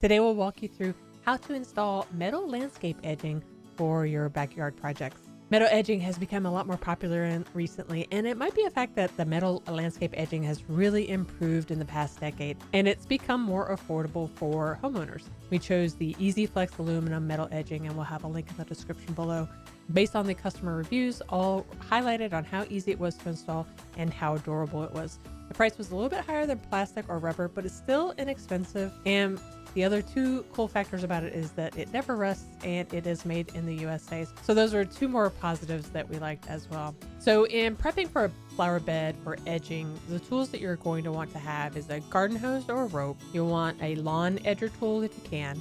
Today we'll walk you through how to install metal landscape edging for your backyard projects. Metal edging has become a lot more popular recently, and it might be a fact that the metal landscape edging has really improved in the past decade, and it's become more affordable for homeowners. We chose the EasyFlex aluminum metal edging, and we'll have a link in the description below. Based on the customer reviews, all highlighted on how easy it was to install and how durable it was. The price was a little bit higher than plastic or rubber, but it's still inexpensive. And the other two cool factors about it is that it never rusts and it is made in the USA. So those are two more positives that we liked as well. So in prepping for a flower bed for edging, the tools that you're going to want to have is a garden hose or a rope. You'll want a lawn edger tool if you can,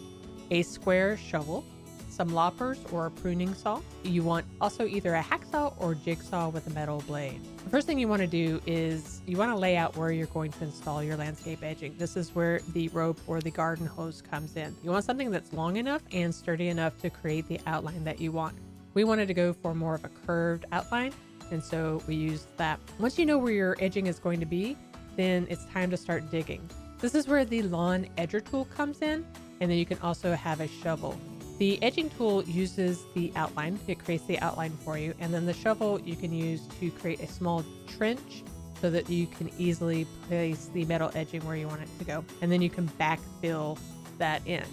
a square shovel, some loppers or a pruning saw. You want also either a hacksaw or jigsaw with a metal blade. The first thing you want to do is you want to lay out where you're going to install your landscape edging. This is where the rope or the garden hose comes in. You want something that's long enough and sturdy enough to create the outline that you want. We wanted to go for more of a curved outline, and so we used that. Once you know where your edging is going to be, then it's time to start digging. This is where the lawn edger tool comes in, and then you can also have a shovel. The edging tool uses the outline. It creates the outline for you. And then the shovel you can use to create a small trench so that you can easily place the metal edging where you want it to go. And then you can backfill that in.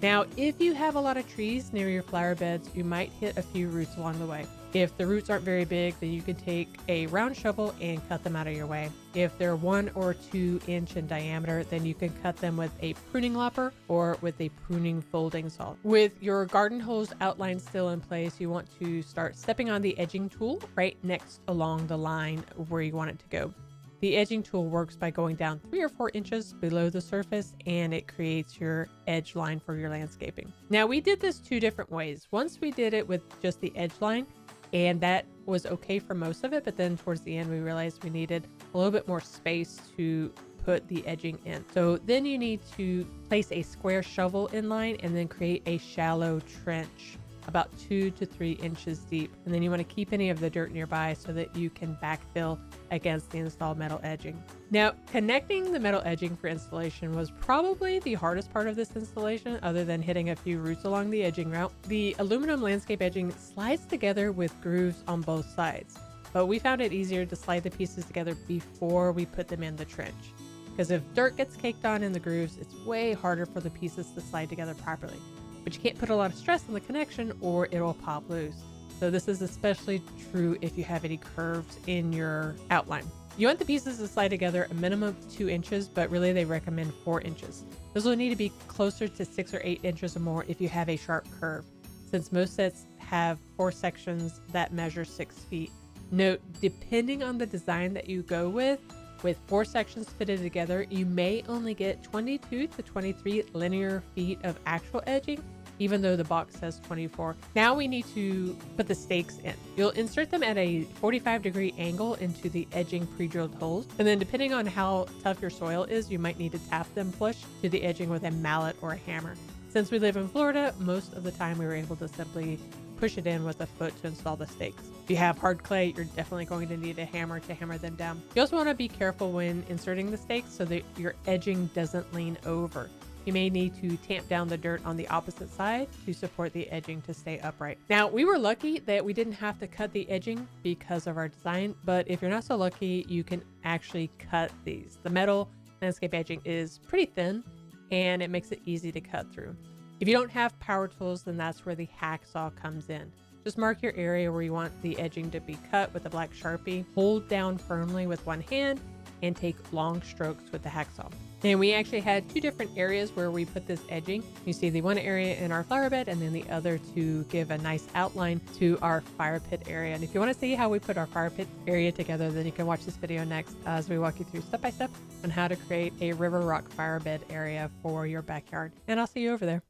Now, if you have a lot of trees near your flower beds, you might hit a few roots along the way. If the roots aren't very big, then you can take a round shovel and cut them out of your way. If they're 1 or 2 inch in diameter, then you can cut them with a pruning lopper or with a pruning folding saw. With your garden hose outline still in place, you want to start stepping on the edging tool right next along the line where you want it to go. The edging tool works by going down 3 or 4 inches below the surface, and it creates your edge line for your landscaping. Now, we did this 2 different ways. Once we did it with just the edge line, and that was okay for most of it, but then towards the end we realized we needed a little bit more space to put the edging in. So then you need to place a square shovel in line and then create a shallow trench about 2 to 3 inches deep. And then you want to keep any of the dirt nearby so that you can backfill against the installed metal edging. Now, connecting the metal edging for installation was probably the hardest part of this installation, other than hitting a few roots along the edging route. The aluminum landscape edging slides together with grooves on both sides, but we found it easier to slide the pieces together before we put them in the trench. Because if dirt gets caked on in the grooves, it's way harder for the pieces to slide together properly. But you can't put a lot of stress on the connection or it'll pop loose. So this is especially true if you have any curves in your outline. You want the pieces to slide together a minimum of 2 inches, but really they recommend 4 inches. Those will need to be closer to 6 or 8 inches or more if you have a sharp curve, since most sets have 4 sections that measure 6 feet. Note, depending on the design that you go with 4 sections fitted together, you may only get 22 to 23 linear feet of actual edging, even though the box says 24. Now we need to put the stakes in. You'll insert them at a 45-degree angle into the edging pre-drilled holes. And then depending on how tough your soil is, you might need to tap them flush to the edging with a mallet or a hammer. Since we live in Florida, most of the time we were able to simply push it in with a foot to install the stakes. If you have hard clay, you're definitely going to need a hammer to hammer them down. You also want to be careful when inserting the stakes so that your edging doesn't lean over. You may need to tamp down the dirt on the opposite side to support the edging to stay upright. Now, we were lucky that we didn't have to cut the edging because of our design, but if you're not so lucky, you can actually cut these. The metal landscape edging is pretty thin and it makes it easy to cut through. If you don't have power tools, then that's where the hacksaw comes in. Just mark your area where you want the edging to be cut with a black Sharpie. Hold down firmly with one hand and take long strokes with the hacksaw. And we actually had 2 different areas where we put this edging. You see the one area in our flower bed and then the other to give a nice outline to our fire pit area. And if you want to see how we put our fire pit area together, then you can watch this video next as we walk you through step by step on how to create a river rock fire bed area for your backyard. And I'll see you over there.